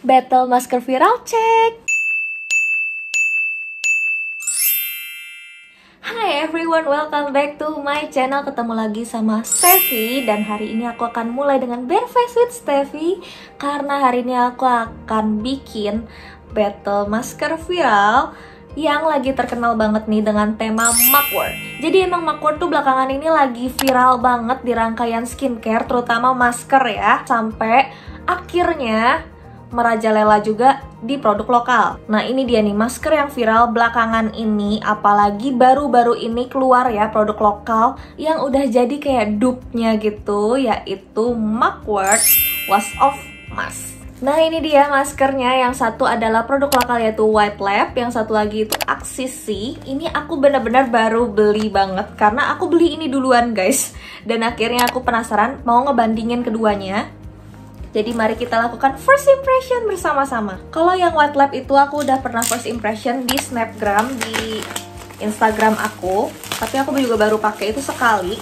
Battle masker viral check. Hai everyone, welcome back to my channel. Ketemu lagi sama Steffi. Dan hari ini aku akan mulai dengan Bare Face with Steffi, karena hari ini aku akan bikin battle masker viral yang lagi terkenal banget nih dengan tema mugwort. Jadi emang mugwort tuh belakangan ini lagi viral banget di rangkaian skincare, terutama masker ya, sampai akhirnya merajalela juga di produk lokal. Nah ini dia nih masker yang viral belakangan ini, apalagi baru-baru ini keluar ya produk lokal yang udah jadi kayak dupe-nya gitu, yaitu mugwort wash off mask. Nah ini dia maskernya, yang satu adalah produk lokal yaitu White Lab, yang satu lagi itu Axisi. Ini aku benar-benar baru beli banget karena aku beli ini duluan guys, dan akhirnya aku penasaran mau ngebandingin keduanya. Jadi mari kita lakukan first impression bersama-sama. Kalau yang White Lab itu aku udah pernah first impression di Snapgram, di Instagram aku, tapi aku juga baru pakai itu sekali.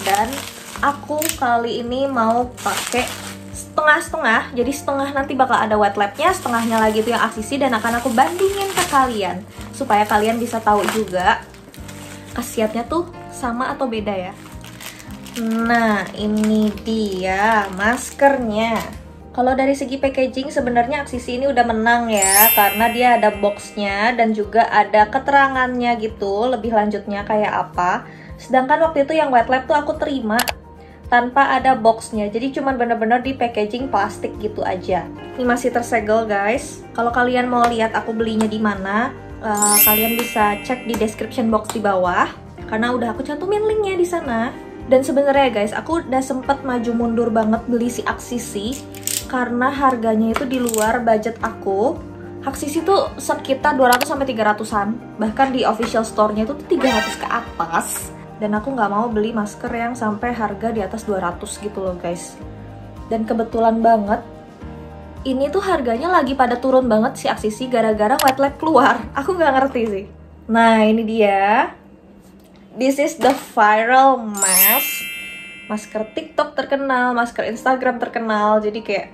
Dan aku kali ini mau pakai setengah-setengah, jadi setengah nanti bakal ada White Lab-nya, setengahnya lagi itu yang Axisi, dan akan aku bandingin ke kalian supaya kalian bisa tahu juga khasiatnya tuh sama atau beda ya. Nah ini dia maskernya. Kalau dari segi packaging sebenarnya Axisi ini udah menang ya, karena dia ada boxnya dan juga ada keterangannya gitu lebih lanjutnya kayak apa. Sedangkan waktu itu yang White Lab tuh aku terima tanpa ada boxnya, jadi cuman bener-bener di packaging plastik gitu aja. Ini masih tersegel guys. Kalau kalian mau lihat aku belinya di mana, kalian bisa cek di description box di bawah, karena udah aku cantumin linknya di sana. Dan sebenarnya guys, aku udah sempet maju mundur banget beli si Axisi karena harganya itu di luar budget aku. Axisi tuh sekitar 200-300an, bahkan di official store-nya itu tuh 300 ke atas. Dan aku nggak mau beli masker yang sampai harga di atas 200 gitu loh guys. Dan kebetulan banget ini tuh harganya lagi pada turun banget si Axisi gara-gara White Lab keluar. Aku nggak ngerti sih. Nah ini dia. This is the viral mask. Masker TikTok terkenal, masker Instagram terkenal. Jadi kayak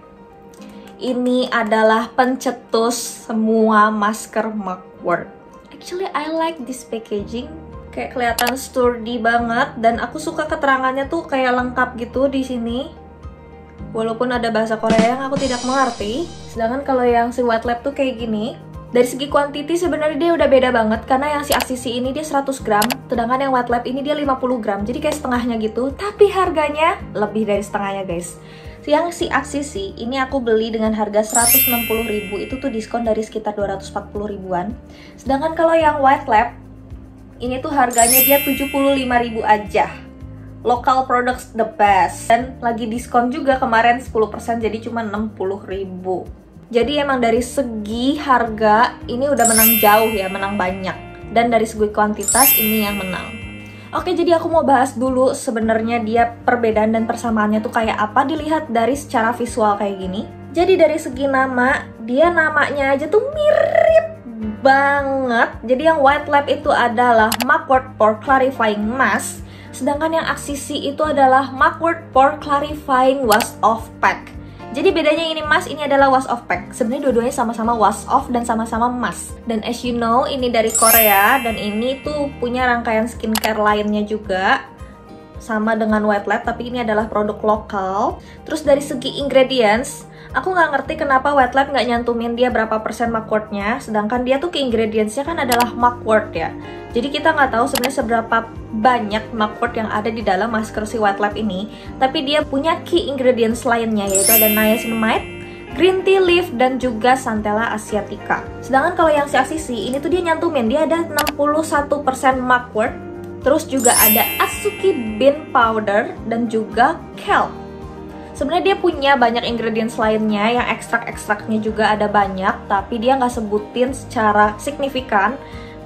ini adalah pencetus semua masker mugwort. Actually I like this packaging. Kayak kelihatan sturdy banget, dan aku suka keterangannya tuh kayak lengkap gitu di sini. Walaupun ada bahasa Korea yang aku tidak mengerti. Sedangkan kalau yang si White Lab tuh kayak gini. Dari segi quantity sebenarnya dia udah beda banget, karena yang si Axisi ini dia 100 gram, sedangkan yang White Lab ini dia 50 gram, jadi kayak setengahnya gitu. Tapi harganya lebih dari setengahnya guys. Yang si Axisi ini aku beli dengan harga 160.000, itu tuh diskon dari sekitar 240 ribuan. Sedangkan kalau yang White Lab ini tuh harganya dia 75.000 aja. Local products the best, dan lagi diskon juga kemarin 10%, jadi cuma 60.000. Jadi emang dari segi harga ini udah menang jauh ya, menang banyak. Dan dari segi kuantitas ini yang menang. Oke, jadi aku mau bahas dulu sebenarnya dia perbedaan dan persamaannya tuh kayak apa dilihat dari secara visual kayak gini. Jadi dari segi nama, dia namanya aja tuh mirip banget. Jadi yang White Lab itu adalah Mugwort Pore Clarifying Mask, sedangkan yang Axisi itu adalah Mugwort Pore Clarifying Wash Off Pack. Jadi bedanya ini mask, ini adalah wash off pack. Sebenarnya dua-duanya sama-sama wash off dan sama-sama mask. Dan as you know, ini dari Korea, dan ini tuh punya rangkaian skincare lainnya juga sama dengan White Lab, tapi ini adalah produk lokal. Terus dari segi ingredients, aku nggak ngerti kenapa White Lab nggak nyantumin dia berapa persen mugwortnya, sedangkan dia tuh ke ingredientsnya kan adalah mugwort ya. Jadi kita nggak tahu sebenarnya seberapa banyak mugwort yang ada di dalam masker si White Lab ini, tapi dia punya key ingredients lainnya, yaitu ada niacinamide, green tea leaf, dan juga Centella asiatica. Sedangkan kalau yang si Axisi ini tuh dia nyantumin, dia ada 61% mugwort, terus juga ada Atsuki bean powder dan juga kelp. Sebenarnya dia punya banyak ingredients lainnya, yang ekstrak-ekstraknya juga ada banyak, tapi dia nggak sebutin secara signifikan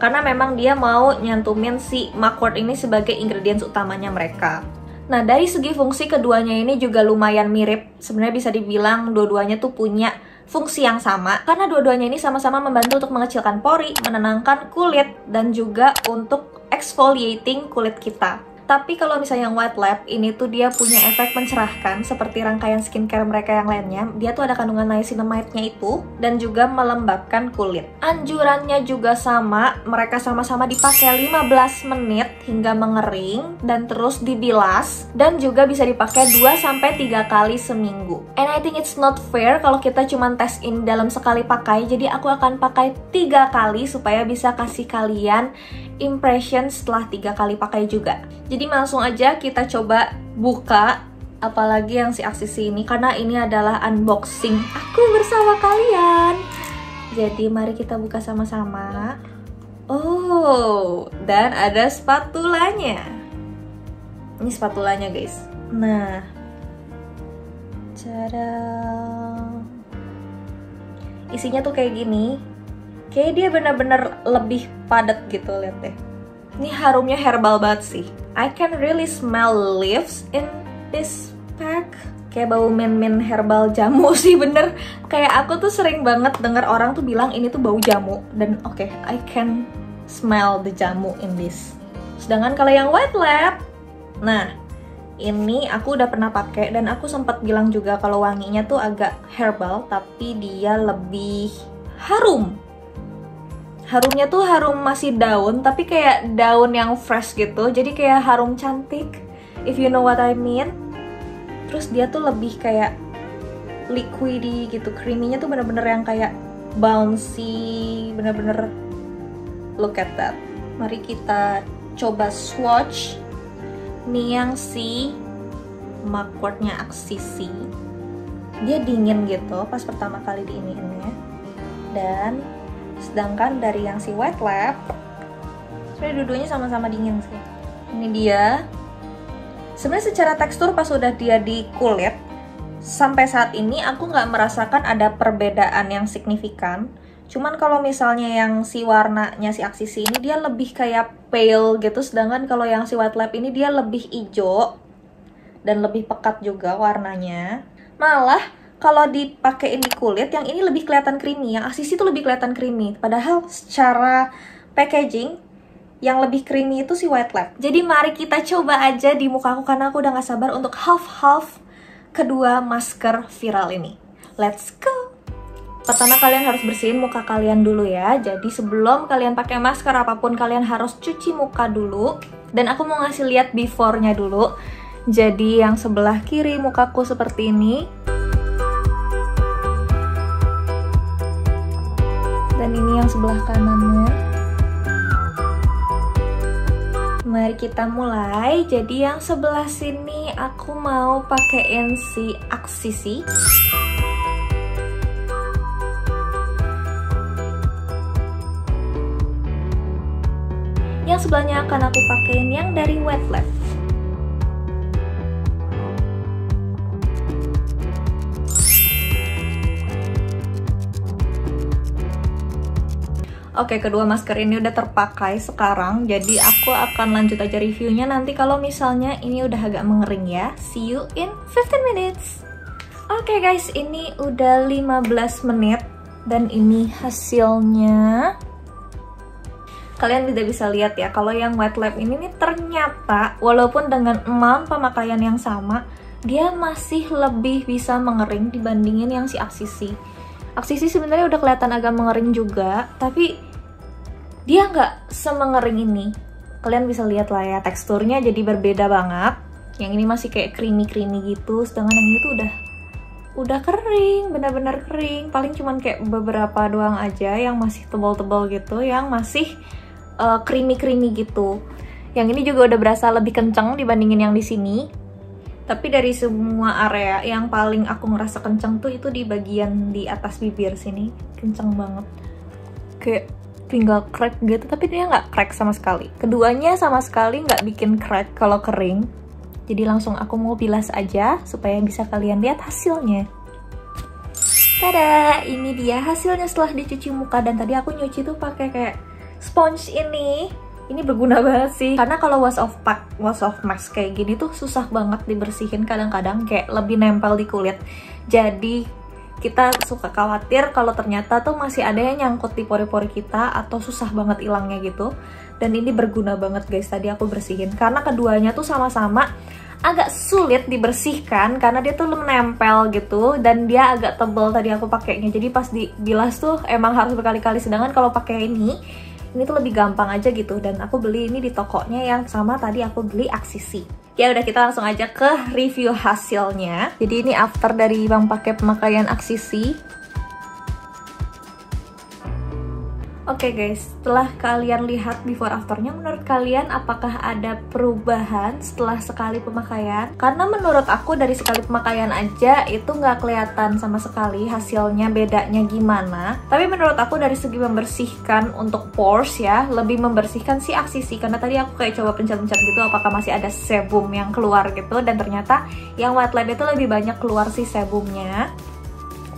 karena memang dia mau nyantumin si mugwort ini sebagai ingredients utamanya mereka. Nah dari segi fungsi keduanya ini juga lumayan mirip. Sebenarnya bisa dibilang dua-duanya tuh punya fungsi yang sama, karena dua-duanya ini sama-sama membantu untuk mengecilkan pori, menenangkan kulit, dan juga untuk exfoliating kulit kita. Tapi kalau misalnya yang White Lab, ini tuh dia punya efek mencerahkan seperti rangkaian skincare mereka yang lainnya. Dia tuh ada kandungan niacinamide-nya itu, dan juga melembabkan kulit. Anjurannya juga sama, mereka sama-sama dipakai 15 menit hingga mengering, dan terus dibilas, dan juga bisa dipakai 2-3 kali seminggu. And I think it's not fair kalau kita cuma tes in dalam sekali pakai, jadi aku akan pakai 3 kali supaya bisa kasih kalian impression setelah 3 kali pakai juga. Jadi langsung aja kita coba buka, apalagi yang si Axisi ini, karena ini adalah unboxing aku bersama kalian. Jadi mari kita buka sama-sama. Oh, dan ada spatulanya. Ini spatulanya guys. Nah, cara isinya tuh kayak gini. Kayak dia bener-bener lebih padat gitu, lihat deh. Ini harumnya herbal banget sih. I can really smell leaves in this pack. Kayak bau mint-mint herbal jamu sih, bener. Kayak aku tuh sering banget denger orang tuh bilang ini tuh bau jamu. Dan oke, I can smell the jamu in this. Sedangkan kalau yang White Lab, nah ini aku udah pernah pakai dan aku sempat bilang juga kalau wanginya tuh agak herbal, tapi dia lebih harum. Harumnya tuh harum masih daun, tapi kayak daun yang fresh gitu. Jadi kayak harum cantik, if you know what I mean. Terus dia tuh lebih kayak liquidy gitu, creamy-nya tuh bener-bener yang kayak bouncy, bener-bener look at that. Mari kita coba swatch. Nih yang si mugwort-nya Axisi. Dia dingin gitu pas pertama kali diiniinnya. Dan sedangkan dari yang si White Lab, sebenarnya dua-duanya sama-sama dingin sih. Ini dia. Sebenarnya secara tekstur pas udah dia di kulit, sampai saat ini aku nggak merasakan ada perbedaan yang signifikan. Cuman kalau misalnya yang si warnanya si Axisi ini dia lebih kayak pale gitu, sedangkan kalau yang si White Lab ini dia lebih hijau dan lebih pekat juga warnanya. Malah kalau dipakein di kulit, yang ini lebih kelihatan creamy, yang Axisi itu lebih kelihatan creamy. Padahal secara packaging, yang lebih creamy itu si White Lab. Jadi mari kita coba aja di mukaku, karena aku udah gak sabar untuk half-half kedua masker viral ini. Let's go! Pertama kalian harus bersihin muka kalian dulu ya. Jadi sebelum kalian pakai masker apapun, kalian harus cuci muka dulu. Dan aku mau ngasih lihat before-nya dulu. Jadi yang sebelah kiri mukaku seperti ini. Dan ini yang sebelah kanannya. Mari kita mulai. Jadi yang sebelah sini aku mau pakein si Axisi. Yang sebelahnya akan aku pakein yang dari White Lab. Oke, kedua masker ini udah terpakai sekarang, jadi aku akan lanjut aja reviewnya nanti kalau misalnya ini udah agak mengering ya. See you in 15 minutes. Oke guys, ini udah 15 menit dan ini hasilnya. Kalian tidak bisa lihat ya, kalau yang White Lab ini nih ternyata walaupun dengan amount pemakaian yang sama, dia masih lebih bisa mengering dibandingin yang si Axisi. Axisi sebenarnya udah kelihatan agak mengering juga, tapi dia nggak semengering ini. Kalian bisa lihat lah ya, teksturnya jadi berbeda banget. Yang ini masih kayak creamy-creamy gitu, sedangkan yang ini tuh udah kering, benar-benar kering. Paling cuman kayak beberapa doang aja yang masih tebal-tebal gitu, yang masih creamy-creamy gitu. Yang ini juga udah berasa lebih kenceng dibandingin yang di sini. Tapi dari semua area yang paling aku ngerasa kenceng tuh itu di bagian di atas bibir sini, kenceng banget. Kayak tinggal crack gitu, tapi dia nggak crack sama sekali. Keduanya sama sekali nggak bikin crack kalau kering. Jadi langsung aku mau bilas aja supaya bisa kalian lihat hasilnya. Tada, ini dia hasilnya setelah dicuci muka. Dan tadi aku nyuci tuh pakai kayak sponge ini. Ini berguna banget sih, karena kalau wash off mask kayak gini tuh susah banget dibersihin, kadang-kadang kayak lebih nempel di kulit. Jadi kita suka khawatir kalau ternyata tuh masih ada yang nyangkut di pori-pori kita atau susah banget hilangnya gitu. Dan ini berguna banget guys, tadi aku bersihin karena keduanya tuh sama-sama agak sulit dibersihkan karena dia tuh menempel gitu dan dia agak tebel tadi aku pakainya. Jadi pas dibilas tuh emang harus berkali-kali, sedangkan kalau pakai ini tuh lebih gampang aja gitu. Dan aku beli ini di tokonya yang sama tadi aku beli Aksisi. Ya udah, kita langsung aja ke review hasilnya. Jadi ini after dari Bang pakai pemakaian Aksisi. Oke guys, setelah kalian lihat before afternya, menurut kalian apakah ada perubahan setelah sekali pemakaian? Karena menurut aku dari sekali pemakaian aja itu nggak kelihatan sama sekali hasilnya bedanya gimana. Tapi menurut aku dari segi membersihkan untuk pores ya, lebih membersihkan si Aksisi. Karena tadi aku kayak coba pencet-pencet gitu apakah masih ada sebum yang keluar gitu, dan ternyata yang White Lab itu lebih banyak keluar si sebumnya.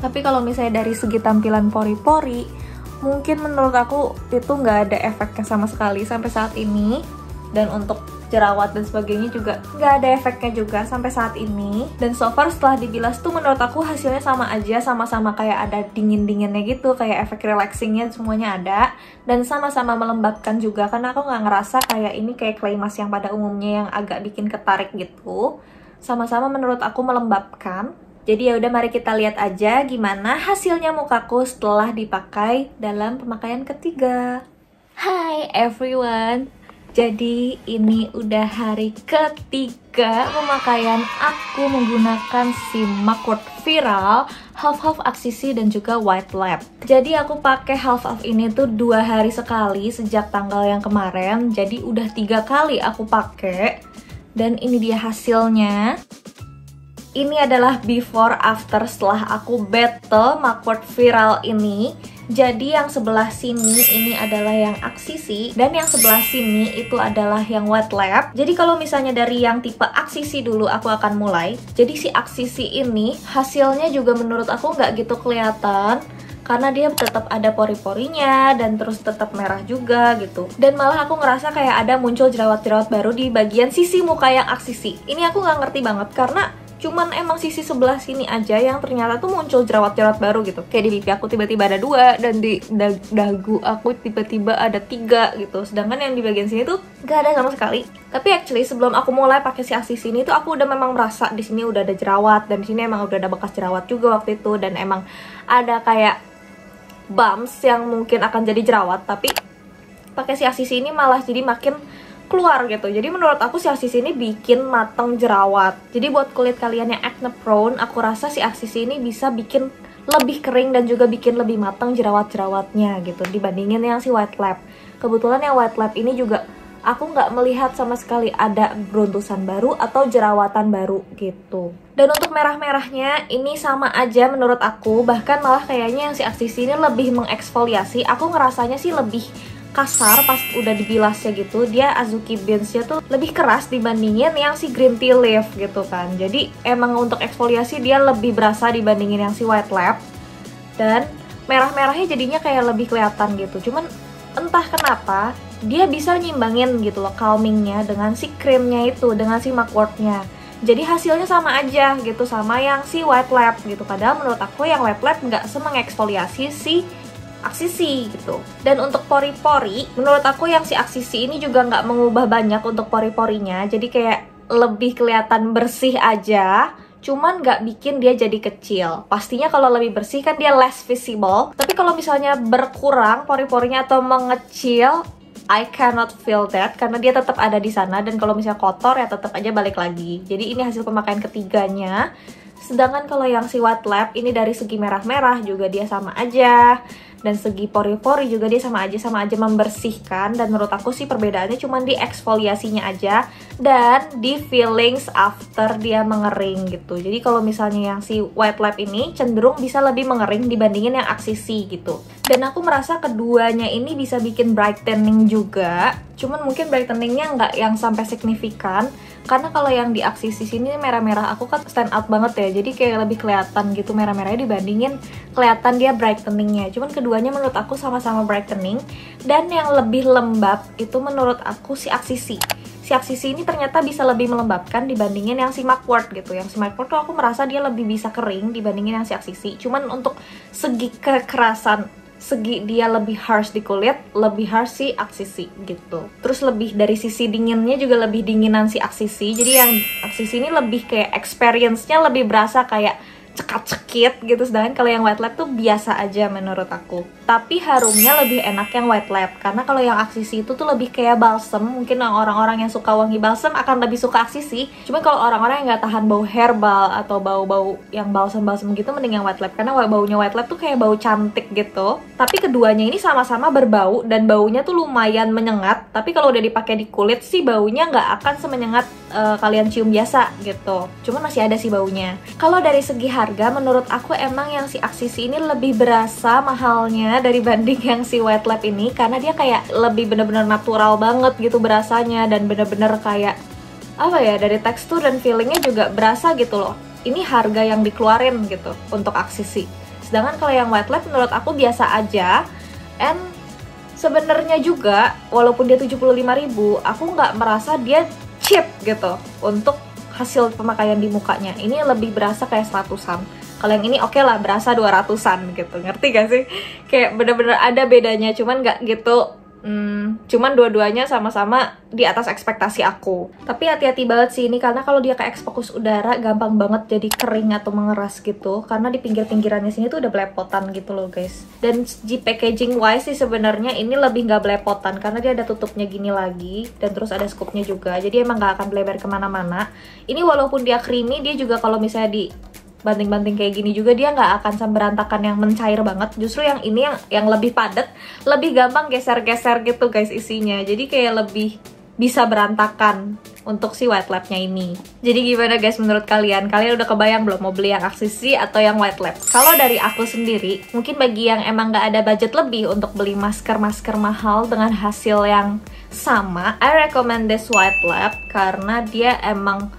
Tapi kalau misalnya dari segi tampilan pori-pori, mungkin menurut aku itu nggak ada efeknya sama sekali sampai saat ini. Dan untuk jerawat dan sebagainya juga nggak ada efeknya juga sampai saat ini. Dan so far setelah dibilas tuh menurut aku hasilnya sama aja, sama-sama kayak ada dingin-dinginnya gitu, kayak efek relaxingnya semuanya ada. Dan sama-sama melembabkan juga, karena aku nggak ngerasa kayak ini kayak clay mask yang pada umumnya yang agak bikin ketarik gitu. Sama-sama menurut aku melembabkan. Jadi ya udah, mari kita lihat aja gimana hasilnya mukaku setelah dipakai dalam pemakaian ketiga. Hai everyone. Jadi ini udah hari ketiga pemakaian aku menggunakan si Macworld Viral Half Aksisi dan juga White Lab. Jadi aku pakai Half ini tuh 2 hari sekali sejak tanggal yang kemarin. Jadi udah 3 kali aku pakai. Dan ini dia hasilnya. Ini adalah before after setelah aku battle Macworld Viral ini. Jadi yang sebelah sini ini adalah yang Aksisi, dan yang sebelah sini itu adalah yang White Lab. Jadi kalau misalnya dari yang tipe Aksisi dulu aku akan mulai. Jadi si Aksisi ini hasilnya juga menurut aku nggak gitu kelihatan, karena dia tetap ada pori-porinya dan terus tetap merah juga gitu. Dan malah aku ngerasa kayak ada muncul jerawat-jerawat baru di bagian sisi muka yang Aksisi. Ini aku nggak ngerti banget karena cuman emang sisi sebelah sini aja yang ternyata tuh muncul jerawat-jerawat baru gitu. Kayak di pipi aku tiba-tiba ada 2, dan di dagu aku tiba-tiba ada 3 gitu. Sedangkan yang di bagian sini tuh gak ada sama sekali. Tapi actually sebelum aku mulai pakai si Aksisi ini tuh aku udah memang merasa di sini udah ada jerawat, dan di sini emang udah ada bekas jerawat juga waktu itu, dan emang ada kayak bumps yang mungkin akan jadi jerawat. Tapi pakai si Aksisi ini malah jadi makin keluar gitu. Jadi menurut aku si Aksisi ini bikin mateng jerawat. Jadi buat kulit kalian yang acne prone, aku rasa si Aksisi ini bisa bikin lebih kering dan juga bikin lebih mateng jerawat-jerawatnya gitu dibandingin yang si White Lab. Kebetulan yang White Lab ini juga aku nggak melihat sama sekali ada beruntusan baru atau jerawatan baru gitu. Dan untuk merah-merahnya ini sama aja menurut aku, bahkan malah kayaknya yang si Aksisi ini lebih mengeksfoliasi. Aku ngerasanya sih lebih kasar pas udah dibilasnya gitu. Dia Azuki Beans-nya tuh lebih keras dibandingin yang si Green Tea Leaf gitu kan. Jadi emang untuk eksfoliasi dia lebih berasa dibandingin yang si White Lab. Dan merah-merahnya jadinya kayak lebih kelihatan gitu. Cuman entah kenapa dia bisa nyimbangin gitu loh calmingnya dengan si krimnya itu, dengan si Macworld-nya. Jadi hasilnya sama aja gitu sama yang si White Lab gitu. Padahal menurut aku yang White Lab nggak semengeksfoliasi si Aksisi gitu. Dan untuk pori-pori, menurut aku yang si Aksisi ini juga nggak mengubah banyak untuk pori-porinya. Jadi kayak lebih kelihatan bersih aja, cuman nggak bikin dia jadi kecil. Pastinya kalau lebih bersih kan dia less visible. Tapi kalau misalnya berkurang pori-porinya atau mengecil, I cannot feel that karena dia tetap ada di sana. Dan kalau misalnya kotor ya tetap aja balik lagi. Jadi ini hasil pemakaian ketiganya. Sedangkan kalau yang si White Lab ini dari segi merah-merah juga dia sama aja. Dan segi pori-pori juga dia sama aja membersihkan. Dan menurut aku sih perbedaannya cuma di eksfoliasinya aja dan di feelings after dia mengering gitu. Jadi kalau misalnya yang si White Lab ini cenderung bisa lebih mengering dibandingin yang Aksisi gitu. Dan aku merasa keduanya ini bisa bikin brightening juga, cuman mungkin brighteningnya nggak yang sampai signifikan. Karena kalau yang di Aksisi sini merah-merah aku kan stand out banget ya, jadi kayak lebih kelihatan gitu merah-merahnya dibandingin kelihatan dia brightening-nya. Cuman keduanya menurut aku sama-sama brightening. Dan yang lebih lembab itu menurut aku si Aksisi. si Axisi ini ternyata bisa lebih melembabkan dibandingin yang si Mugwort gitu. Yang si Mugwort tuh aku merasa dia lebih bisa kering dibandingin yang si Axisi. Cuman untuk segi kekerasan, segi dia lebih harsh di kulit, lebih harsh si Axisi gitu. Terus lebih dari sisi dinginnya juga lebih dinginan si Axisi. Jadi yang Axisi ini lebih kayak experience-nya lebih berasa kayak cekat-cekit gitu, sedangkan kalau yang White Lab tuh biasa aja menurut aku. Tapi harumnya lebih enak yang White Lab, karena kalau yang Axisi itu tuh lebih kayak balsam. Mungkin orang-orang yang suka wangi balsam akan lebih suka Axisi. Cuma kalau orang-orang yang nggak tahan bau herbal atau bau-bau yang balsam-balsam gitu, mending yang White Lab, karena baunya White Lab tuh kayak bau cantik gitu. Tapi keduanya ini sama-sama berbau dan baunya tuh lumayan menyengat. Tapi kalau udah dipakai di kulit sih baunya nggak akan semenyengat kalian cium biasa gitu. Cuman masih ada sih baunya. Kalau dari segi harga, menurut aku emang yang si Axisi ini lebih berasa mahalnya dibanding yang si White Lab ini, karena dia kayak lebih bener-bener natural banget gitu berasanya, dan bener-bener kayak apa ya, dari tekstur dan feelingnya juga berasa gitu loh. Ini harga yang dikeluarin gitu untuk Axisi. Sedangkan kalau yang White Lab menurut aku biasa aja, and sebenarnya juga walaupun dia 75.000, aku nggak merasa dia cheap gitu untuk hasil pemakaian di mukanya. Ini lebih berasa kayak 100-an. Kalau yang ini oke lah, berasa 200-an gitu. Ngerti gak sih? Kayak bener-bener ada bedanya, cuman gak gitu. Cuman dua-duanya sama-sama di atas ekspektasi aku. Tapi hati-hati banget sih ini, karena kalau dia ke ekspokus udara gampang banget jadi kering atau mengeras gitu, karena di pinggir-pinggirannya sini tuh udah belepotan gitu loh guys. Dan di packaging wise sih sebenarnya ini lebih nggak belepotan, karena dia ada tutupnya gini lagi, dan terus ada scoopnya juga, jadi emang nggak akan belebar kemana-mana. Ini walaupun dia creamy, dia juga kalau misalnya di banting-banting kayak gini juga dia nggak akan berantakan yang mencair banget. Justru yang ini yang lebih padat, lebih gampang geser-geser gitu guys isinya. Jadi kayak lebih bisa berantakan untuk si White Lab-nya ini. Jadi gimana guys menurut kalian? Kalian udah kebayang belum mau beli yang Axisi atau yang White Lab? Kalau dari aku sendiri, mungkin bagi yang emang nggak ada budget lebih untuk beli masker-masker mahal dengan hasil yang sama, I recommend this White Lab karena dia emang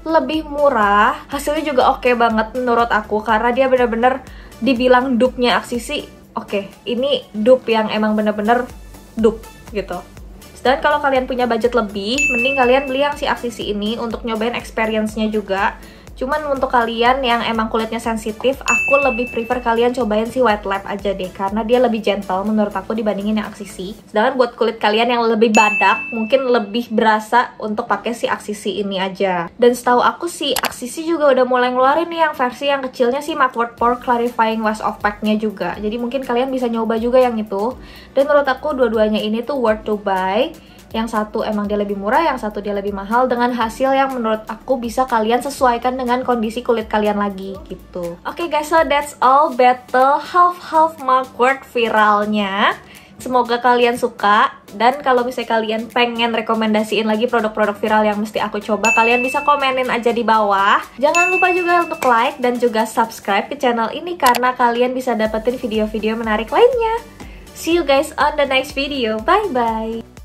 lebih murah, hasilnya juga oke banget menurut aku, karena dia bener-bener dibilang dupe-nya Axisi. Oke, ini dupe yang emang bener-bener dupe gitu. Dan kalau kalian punya budget lebih, mending kalian beli yang si Axisi ini untuk nyobain experience-nya juga. Cuman untuk kalian yang emang kulitnya sensitif, aku lebih prefer kalian cobain si White Lab aja deh, karena dia lebih gentle menurut aku dibandingin yang Axisi. Sedangkan buat kulit kalian yang lebih badak, mungkin lebih berasa untuk pakai si Axisi ini aja. Dan setahu aku si Axisi juga udah mulai ngeluarin nih yang versi yang kecilnya si Mugwort Pore Clarifying Wash Off Pack-nya juga. Jadi mungkin kalian bisa nyoba juga yang itu. Dan menurut aku dua-duanya ini tuh worth to buy. Yang satu emang dia lebih murah, yang satu dia lebih mahal, dengan hasil yang menurut aku bisa kalian sesuaikan dengan kondisi kulit kalian lagi gitu. Oke guys, so that's all battle half-half Mugwort viralnya. Semoga kalian suka, dan kalau misalnya kalian pengen rekomendasiin lagi produk-produk viral yang mesti aku coba, kalian bisa komenin aja di bawah. Jangan lupa juga untuk like dan juga subscribe ke channel ini, karena kalian bisa dapetin video-video menarik lainnya. See you guys on the next video. Bye-bye!